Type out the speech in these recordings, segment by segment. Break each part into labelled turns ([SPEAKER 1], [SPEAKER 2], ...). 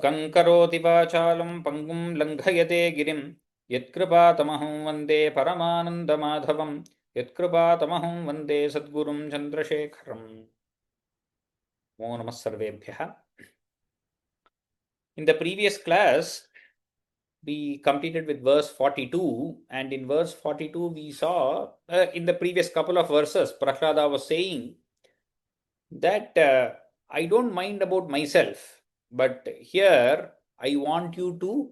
[SPEAKER 1] मूकं करोति वाचालं पङ्गुं लङ्घयते गिरिं यत्कृपातमहं वन्दे परमानन्दमाधवं यत्कृपातमहं वन्दे सद्गुरुं चन्द्रशेखरम् नमो नमः सर्वेभ्यः. In the previous class, we completed with verse 42, and in verse 42 we saw, in the previous couple of verses, Prahlada was saying that I don't mind about myself, but here I want you to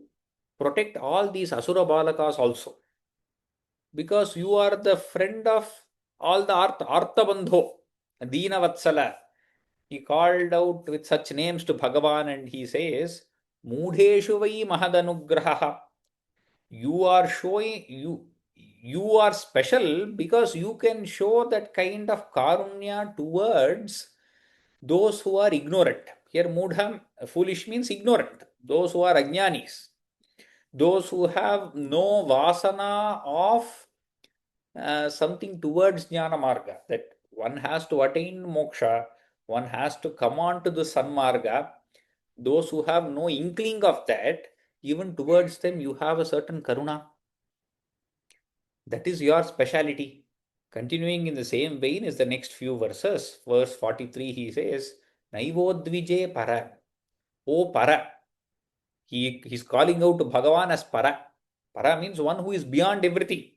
[SPEAKER 1] protect all these Asura Balakas also, because you are the friend of all the Artha Bandho, Deena Vatsala. He called out with such names to Bhagavan and he says, Mudheshu vai mahadanugraha. You are showing, you are special because you can show that kind of karunya towards those who are ignorant. Here mudha, foolish means ignorant. Those who are ajnanis. Those who have no vasana of something towards jnana marga. That one has to attain moksha, one has to come on to the sanmarga. Those who have no inkling of that, even towards them you have a certain karuna. That is your speciality. Continuing in the same vein is the next few verses. Verse 43 he says, Naivodvije para. O para. He's calling out to Bhagavan as para. Para means one who is beyond everything.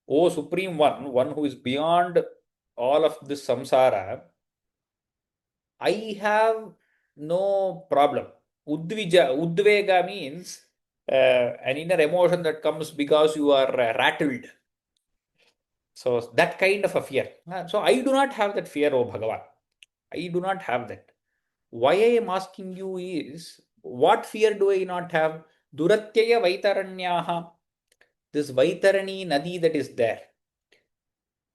[SPEAKER 1] O Supreme One, one who is beyond all of this samsara, I have no problem. Udvega means an inner emotion that comes because you are rattled. So that kind of a fear. So I do not have that fear, O Bhagavan. I do not have that. Why I am asking you is, what fear do I not have? Duratyaya Vaitaranyaha. This Vaitarani Nadi that is there.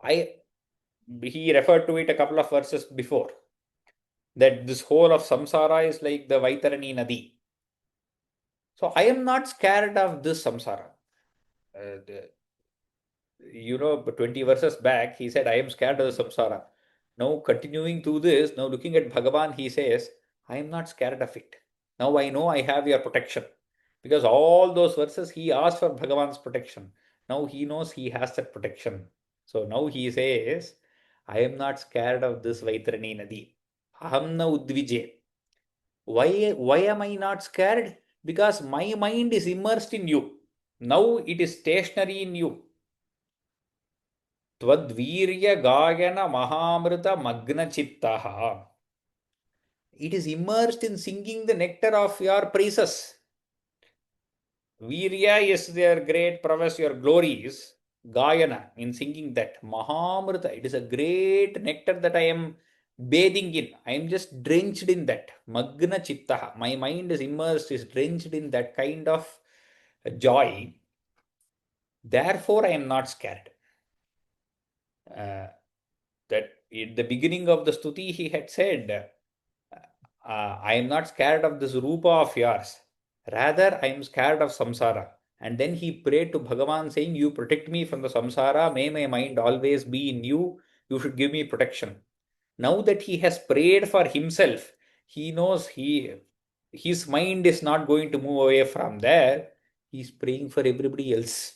[SPEAKER 1] He referred to it a couple of verses before. That this whole of samsara is like the Vaitarani Nadi. So I am not scared of this samsara. 20 verses back, he said, I am scared of the samsara. Now, continuing through this, now looking at Bhagavan, he says, I am not scared of it. Now I know I have your protection. Because all those verses, he asked for Bhagavan's protection. Now he knows he has that protection. So now he says, I am not scared of this Vaitarani Nadi. Aham na udvije. Why am I not scared? Because my mind is immersed in you. Now it is stationary in you. Tvadvirya gayana mahamrita magna chittaha. It is immersed in singing the nectar of your praises. Virya is their great prowess, your glories. Gayana, in singing that. Mahamrita, it is a great nectar that I am bathing in. I am just drenched in that. Magna chittaha. My mind is immersed, is drenched in that kind of joy. Therefore, I am not scared. That in the beginning of the stuti, he had said, I am not scared of this rupa of yours. Rather, I am scared of samsara. And then he prayed to Bhagavan saying, you protect me from the samsara. May my mind always be in you. You should give me protection. Now that he has prayed for himself, he knows his mind is not going to move away from there. He is praying for everybody else.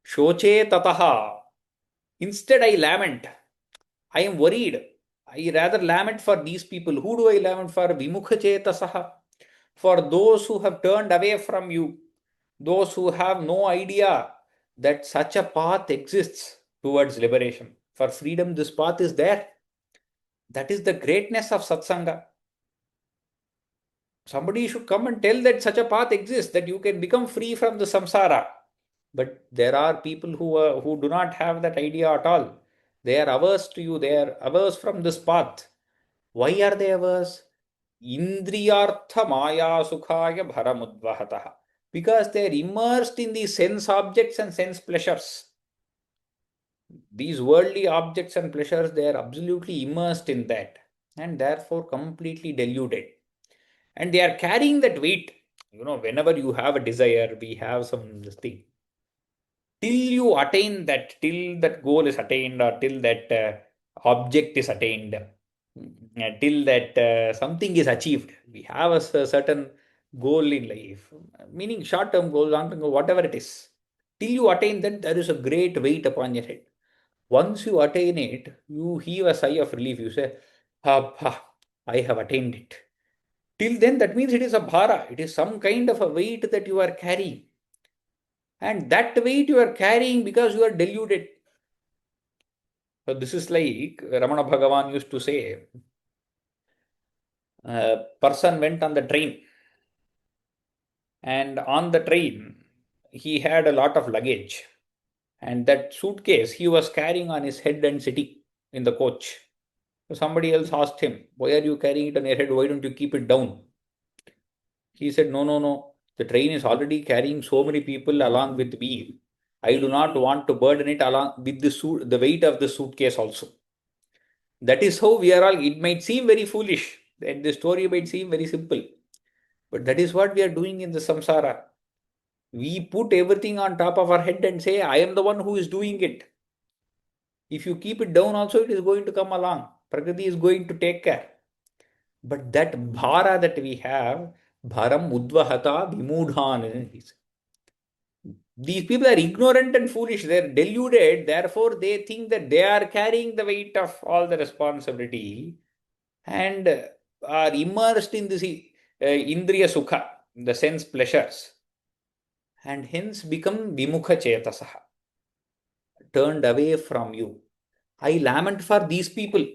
[SPEAKER 1] Shoche tataha. Instead, I lament. I am worried. I rather lament for these people. Who do I lament for? Vimukha chetasaha. For those who have turned away from you. Those who have no idea that such a path exists towards liberation. For freedom, this path is there. That is the greatness of satsanga. Somebody should come and tell that such a path exists, that you can become free from the samsara. But there are people who do not have that idea at all. They are averse to you. They are averse from this path. Why are they averse? Indriyartha maya sukhaya bharamudvahataha. Because they are immersed in these sense objects and sense pleasures. These worldly objects and pleasures, they are absolutely immersed in that and therefore completely deluded. And they are carrying that weight. Whenever you have a desire, we have this thing. Till you attain that, till that goal is attained or till that object is attained, till that something is achieved. We have a certain goal in life, meaning short-term goal, long-term goal, whatever it is. Till you attain that, there is a great weight upon your head. Once you attain it, you heave a sigh of relief. You say, "Ah, I have attained it." Till then, that means it is a bhara. It is some kind of a weight that you are carrying. And that weight you are carrying because you are deluded. So this is like Ramana Bhagavan used to say, a person went on the train, and on the train he had a lot of luggage, and that suitcase he was carrying on his head and sitting in the coach. So somebody else asked him, "Why are you carrying it on your head? Why don't you keep it down?" He said, "No, no, no. The train is already carrying so many people along with me. I do not want to burden it along with the weight of the suitcase also." That is how we are all. It might seem very foolish, and the story might seem very simple, but that is what we are doing in the samsara. We put everything on top of our head and say, "I am the one who is doing it." If you keep it down, also it is going to come along. Prakriti is going to take care. But that bhara that we have, bharam udvahata vimudhan. These people are ignorant and foolish. They are deluded. Therefore, they think that they are carrying the weight of all the responsibility and are immersed in this indriya sukha, the sense pleasures, and hence become vimukha chetasaha, turned away from you. I lament for these people.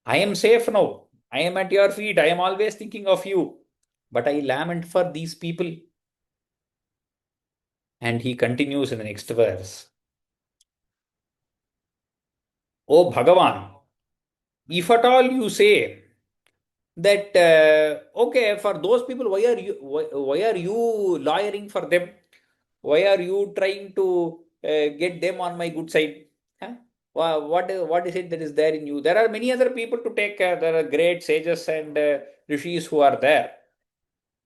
[SPEAKER 1] I am safe now. I am at your feet. I am always thinking of you. But I lament for these people. And he continues in the next verse. O Bhagavan, if at all you say that okay, for those people, why are you lawyering for them? Why are you trying to get them on my good side? Huh? What is it that is there in you? There are many other people to take care. There are great sages and rishis who are there,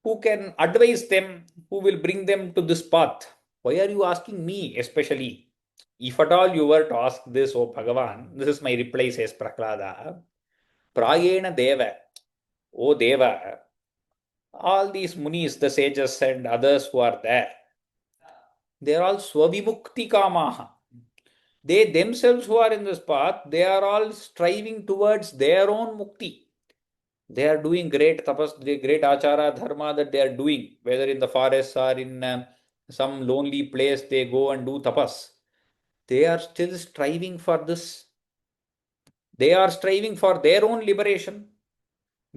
[SPEAKER 1] who can advise them, who will bring them to this path. Why are you asking me especially? If at all you were to ask this, O Bhagavan, this is my reply, says Prahlada. Prayena Deva, O Deva, all these munis, the sages and others who are there, they are all swavimukti kamaha. They themselves who are in this path, they are all striving towards their own mukti. They are doing great tapas, great achara, dharma that they are doing, whether in the forest or in some lonely place they go and do tapas. They are still striving for this. They are striving for their own liberation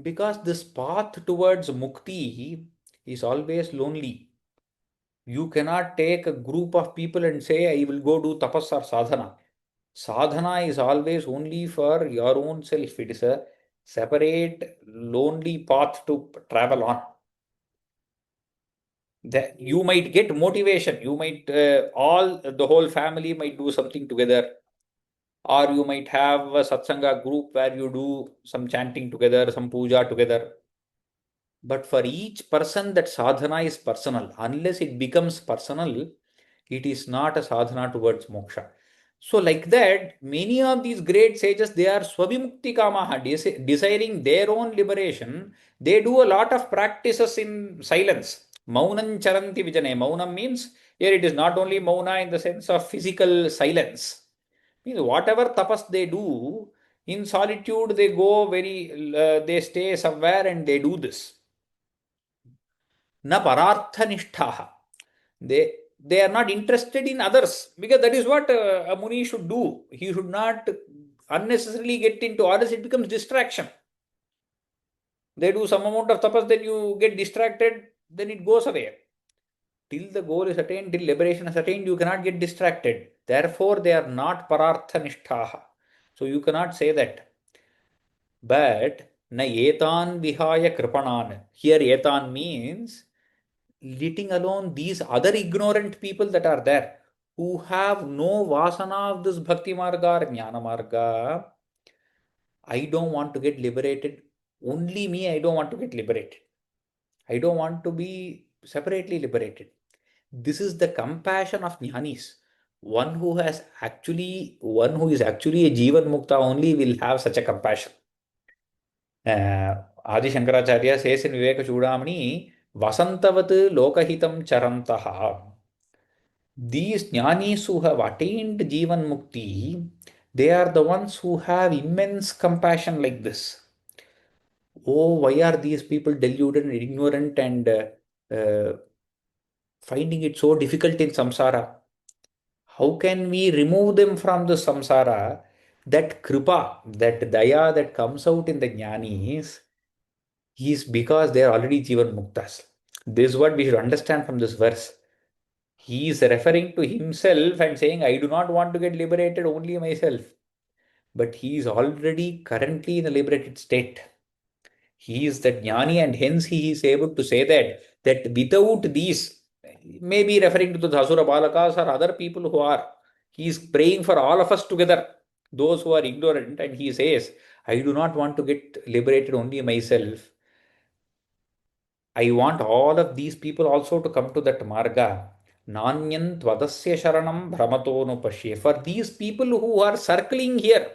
[SPEAKER 1] because this path towards mukti is always lonely. You cannot take a group of people and say, "I will go do tapas or sadhana." Sadhana is always only for your own self. It is a separate, lonely path to travel on. That you might get motivation. You might, the whole family might do something together. Or you might have a satsanga group where you do some chanting together, some puja together. But for each person, that sadhana is personal. Unless it becomes personal, it is not a sadhana towards moksha. So, like that, many of these great sages, they are swabhimukti kamaha, desiring their own liberation. They do a lot of practices in silence. Maunam charanti vijane. Maunam means here it is not only mauna in the sense of physical silence. Means whatever tapas they do, in solitude they go they stay somewhere and they do this. Na parartha nishthaha. They are not interested in others because that is what a muni should do. He should not unnecessarily get into others. It becomes distraction. They do some amount of tapas, then you get distracted, then it goes away. Till the goal is attained, till liberation is attained, you cannot get distracted. Therefore, they are not parartha nishthaha. So you cannot say that. But na etan vihaya kripanan. Here etan means letting alone these other ignorant people that are there who have no vasana of this bhakti marga or jnana marga. I don't want to get liberated. Only me, I don't want to get liberated. I don't want to be separately liberated. This is the compassion of jnanis. One who is actually a Jivan Mukta only will have such a compassion. Adi Shankaracharya says in Viveka Chudamani, Vasantavat Lokahitam Charantaha. These jnanis who have attained Jivan Mukti, they are the ones who have immense compassion like this. Oh, why are these people deluded and ignorant and finding it so difficult in samsara? How can we remove them from the samsara? That kripa, that daya that comes out in the jnanis is because they are already Jivan Muktas. This is what we should understand from this verse. He is referring to himself and saying, I do not want to get liberated only myself. But he is already currently in a liberated state. He is the jnani, and hence he is able to say that without these, maybe referring to the Asura Balakas or other people who are, he is praying for all of us together, those who are ignorant, and he says, I do not want to get liberated only myself. I want all of these people also to come to that marga. Nanyan tvadasya sharanam brahmatonupashye. For these people who are circling here,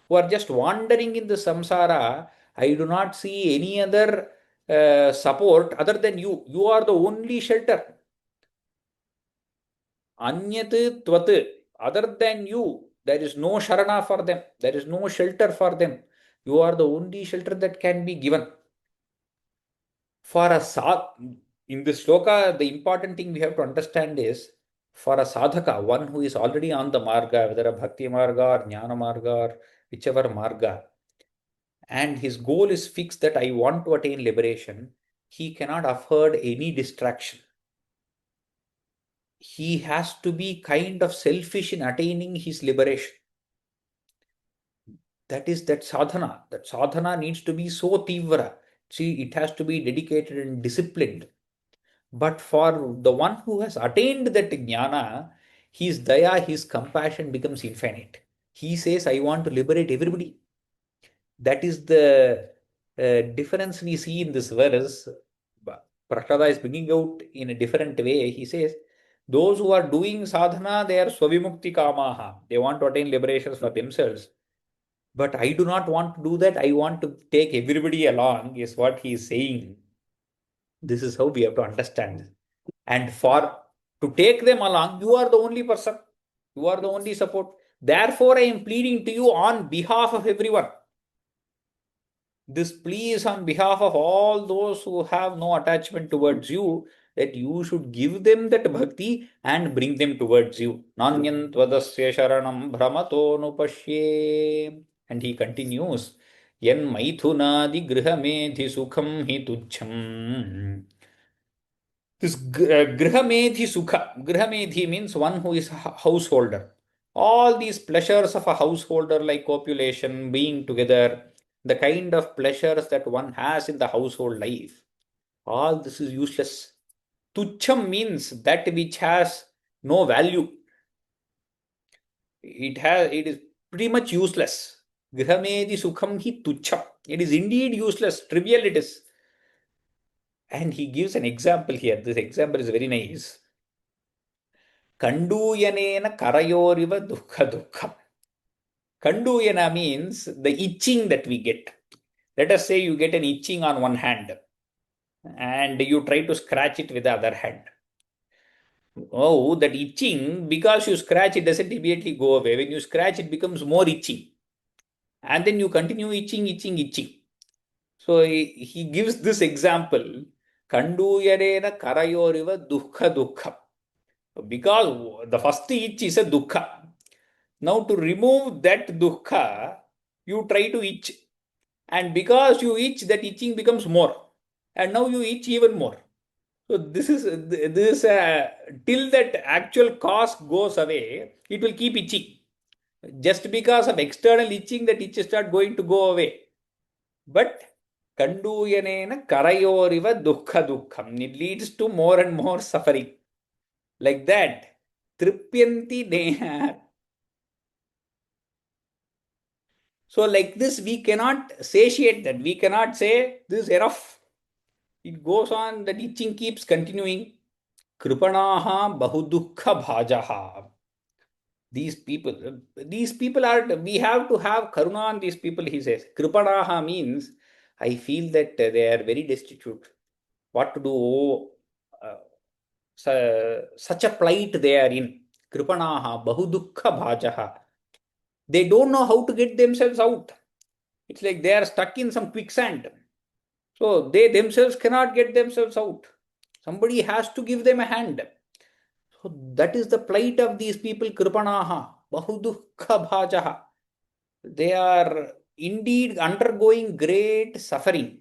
[SPEAKER 1] who are just wandering in the samsara, I do not see any other support other than you. You are the only shelter. Anyat tvat. Other than you, there is no sharana for them. There is no shelter for them. You are the only shelter that can be given. For a in this sloka, the important thing we have to understand is for a sadhaka, one who is already on the marga, whether a bhakti marga or jnana marga or whichever marga, and his goal is fixed that I want to attain liberation, he cannot afford any distraction. He has to be kind of selfish in attaining his liberation. That is that sadhana. That sadhana needs to be so tivra. See, it has to be dedicated and disciplined. But for the one who has attained that jnana, his daya, his compassion becomes infinite. He says, I want to liberate everybody. That is the difference we see in this verse. Prahlada is bringing out in a different way. He says, those who are doing sadhana, they are swavimukti kamaha. They want to attain liberation for themselves. But I do not want to do that. I want to take everybody along, is what he is saying. This is how we have to understand. And for to take them along, you are the only person. You are the only support. Therefore, I am pleading to you on behalf of everyone. This plea is on behalf of all those who have no attachment towards you, that you should give them that bhakti and bring them towards you. Nanyan tvadasya sharanam brahmato nupashye. And he continues, Yan maithunadi grihamedhi sukham hi tuchham. This grihamedhi sukha. Grihamedhi means one who is a householder. All these pleasures of a householder, like copulation, being together, the kind of pleasures that one has in the household life, all this is useless. Tucham means that which has no value. It is pretty much useless. Grihamedhi sukham hi tucham. It is indeed useless, trivial it is. And he gives an example here. This example is very nice. Kanduyanena karayoriva dukha dukkam. Kanduyana means the itching that we get. Let us say you get an itching on one hand and you try to scratch it with the other hand. Oh, that itching, because you scratch, it doesn't immediately go away. When you scratch, it becomes more itching. And then you continue itching, itching, itching. So he gives this example. Kanduyarena karayoriva dukha dukkha. Because the first itch is a dukkha. Now to remove that dukkha, you try to itch. And because you itch, that itching becomes more. And now you itch even more. So this is till that actual cause goes away, it will keep itching. Just because of external itching, that itch start going to go away. But kanduyanena karayoriva dukkha dukkham. It leads to more and more suffering. Like that. Tripyanti neha. So like this, we cannot satiate that. We cannot say this is enough. It goes on, the itching keeps continuing. Kripanaha bahudukha bhajaha. These people are, we have to have karuna on these people, he says. Kripanaha means, I feel that they are very destitute. What to do? Oh, such a plight they are in. Kripanaha, bahudukha bhajaha. They don't know how to get themselves out. It's like they are stuck in some quicksand. So they themselves cannot get themselves out. Somebody has to give them a hand. So that is the plight of these people, Kripanaha, bahudukha bhajaha. They are indeed undergoing great suffering.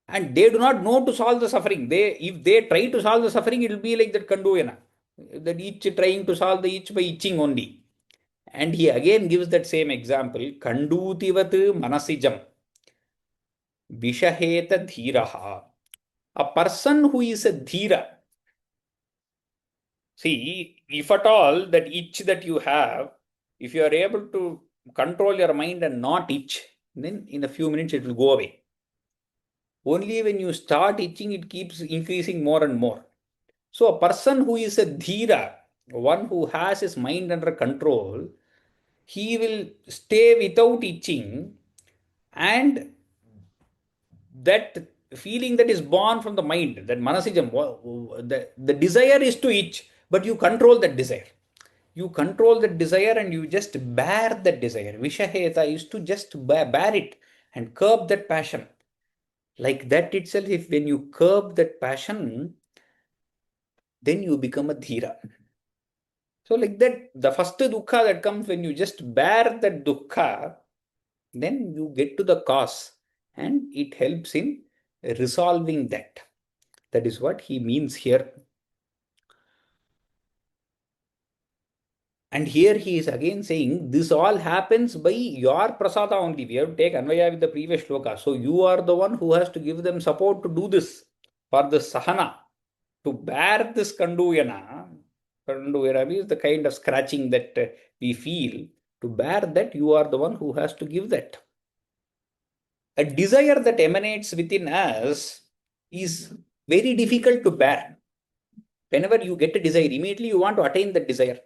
[SPEAKER 1] And they do not know to solve the suffering. If they try to solve the suffering, it will be like that Kanduyana. That each trying to solve the itch by itching only. And he again gives that same example. Kandutivat manasijam vishaheta dhiraha. A person who is a dhira. See, if at all that itch that you have, if you are able to control your mind and not itch, then in a few minutes it will go away. Only when you start itching, it keeps increasing more and more. So a person who is a dhira, one who has his mind under control, he will stay without itching, and that feeling that is born from the mind, that manasijam, the desire is to itch, but you control that desire. You control that desire and you just bear that desire. Vishaheta is to just bear it and curb that passion. Like that itself, if when you curb that passion, then you become a dhira. So like that, the first dukkha that comes when you just bear that dukkha, then you get to the cause and it helps in resolving that. That is what he means here. And here he is again saying, this all happens by your prasada only. We have to take Anvaya with the previous shloka. So you are the one who has to give them support to do this, for the sahana, to bear this kanduyana. Kanduyana is the kind of scratching that we feel. To bear that, you are the one who has to give that. A desire that emanates within us is very difficult to bear. Whenever you get a desire, immediately you want to attain that desire.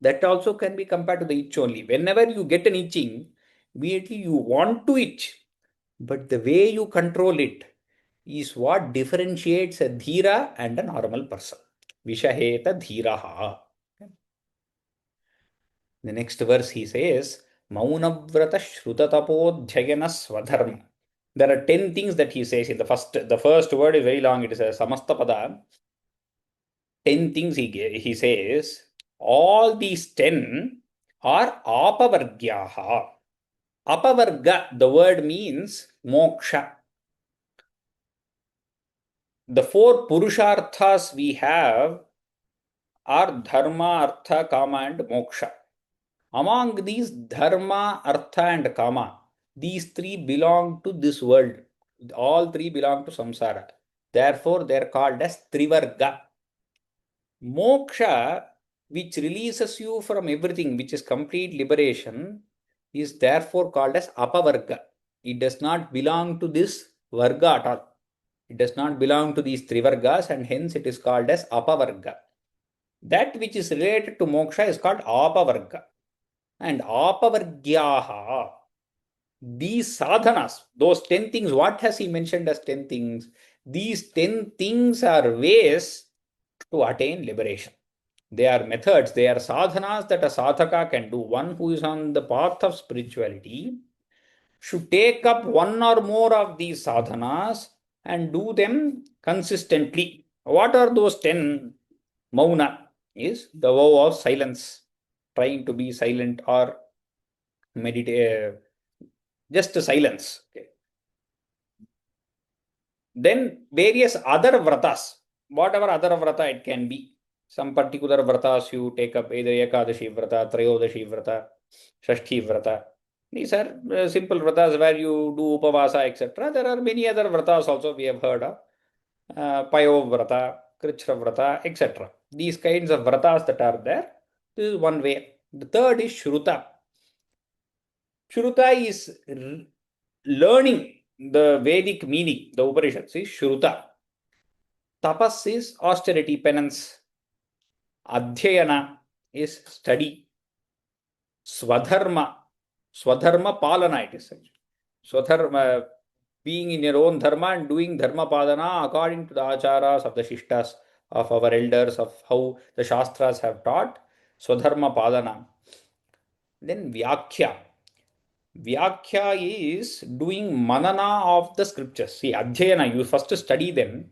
[SPEAKER 1] That also can be compared to the itch only. Whenever you get an itching, immediately you want to itch. But the way you control it is what differentiates a dhira and a normal person. Vishaheta dhiraha. The next verse he says, Maunavrata shrutatapodhyayana swadharma. There are 10 things that he says in the first word is very long. It is a samastapada. 10 things he says. All these 10 are apavargyaha. Apavarga, the word means moksha. The 4 purusharthas we have are dharma, artha, kama and moksha. Among these dharma, artha and kama, these 3 belong to this world. All 3 belong to samsara. Therefore, they are called as trivarga. Moksha, which releases you from everything, which is complete liberation, is therefore called as apavarga. It does not belong to this varga at all. It does not belong to these 3 vargas, and hence it is called as apavarga. That which is related to moksha is called apavarga. And apavargyaha, these sadhanas, those 10 things, what has he mentioned as 10 things? These 10 things are ways to attain liberation. They are methods, they are sadhanas that a sadhaka can do. One who is on the path of spirituality should take up one or more of these sadhanas and do them consistently. What are those 10? Mauna is the vow of silence, trying to be silent or meditate, just silence. Okay. Then various other vratas, whatever other vrata it can be. Some particular vratas you take up, either Ekadashi vrata, Trayodashi vrata, Shashti vrata. These are simple vratas where you do upavasa, etc. There are many other vratas also we have heard of. Payo vrata, Krichra vrata, etc. These kinds of vratas that are there, this is one way. The third is Shruta. Shruta is learning the Vedic meaning, the Upanishads is Shruta. Tapas is austerity, penance. Adhyayana is study. Swadharma. Swadharma palana it is. Swadharma, being in your own dharma and doing dharma padana according to the acharas of the shishtas of our elders, of how the shastras have taught. Swadharma padana. Then vyakhya. Vyakhya is doing manana of the scriptures. See, adhyayana, you first study them,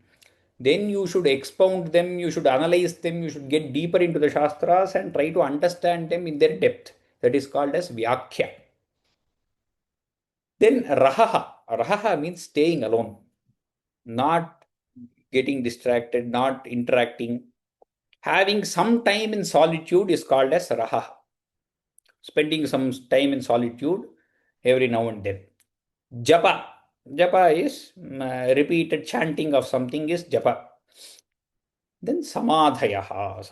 [SPEAKER 1] then you should expound them, you should analyze them, you should get deeper into the shastras and try to understand them in their depth. That is called as vyakhya. Then rahaha. Rahaha means staying alone, not getting distracted, not interacting. Having some time in solitude is called as rahaha. Spending some time in solitude every now and then. Japa. Japa is repeated chanting of something is japa. Then samadhaya.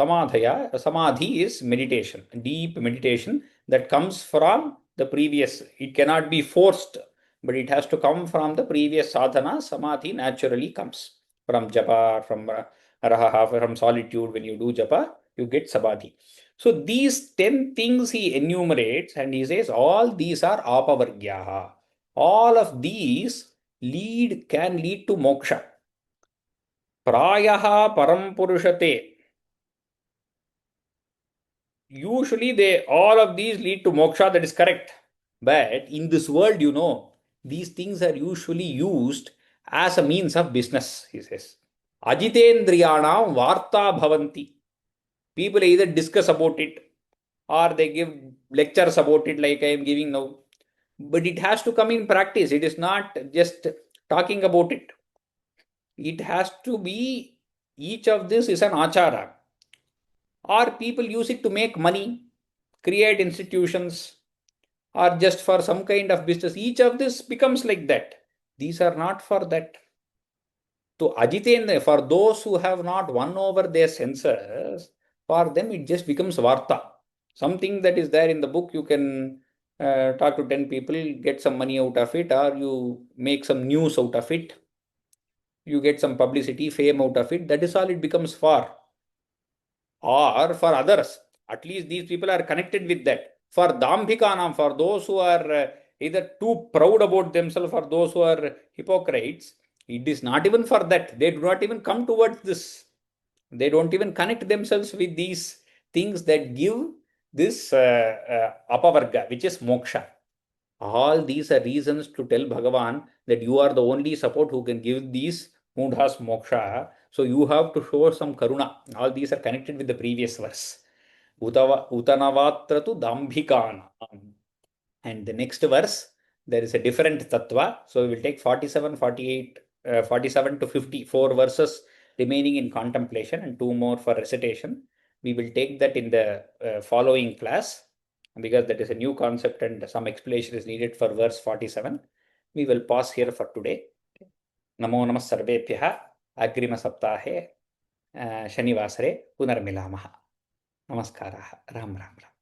[SPEAKER 1] Samadhi is meditation, deep meditation that comes from the previous. It cannot be forced, but it has to come from the previous sadhana. Samadhi naturally comes from japa, from raha, from solitude. When you do japa, you get samadhi. So these 10 things he enumerates and he says all these are apavargyaha. All of these can lead to moksha. Prayaha param purushate. Usually all of these lead to moksha, that is correct. But in this world, these things are usually used as a means of business, he says. Ajitendriyanam varta bhavanti. People either discuss about it or they give lectures about it like I am giving now. But it has to come in practice. It is not just talking about it. It has to be, each of this is an achara. Or people use it to make money, create institutions, or just for some kind of business. Each of this becomes like that. These are not for that. So Ajitendra, for those who have not won over their senses, for them it just becomes varta. Something that is there in the book, you can talk to 10 people, get some money out of it, or you make some news out of it. You get some publicity, fame out of it. That is all it becomes for. Or for others. At least these people are connected with that. For dambhikanam, for those who are either too proud about themselves, or those who are hypocrites, it is not even for that. They do not even come towards this. They don't even connect themselves with these things that give this apavarga, which is moksha. All these are reasons to tell Bhagavan that you are the only support who can give these mudhas moksha. So you have to show some karuna. All these are connected with the previous verse. Utanavatratu dambhikana. And the next verse, there is a different tattva. So we will take 47, 48, 47 to 54 verses remaining in contemplation and 2 more for recitation. We will take that in the following class, because that is a new concept and some explanation is needed for verse 47. We will pause here for today. Namo Namah Sarvebhyah. Agrima Saptahe Shanivasare Punarmilamaha. Namaskaraha. Ram Ram Ram.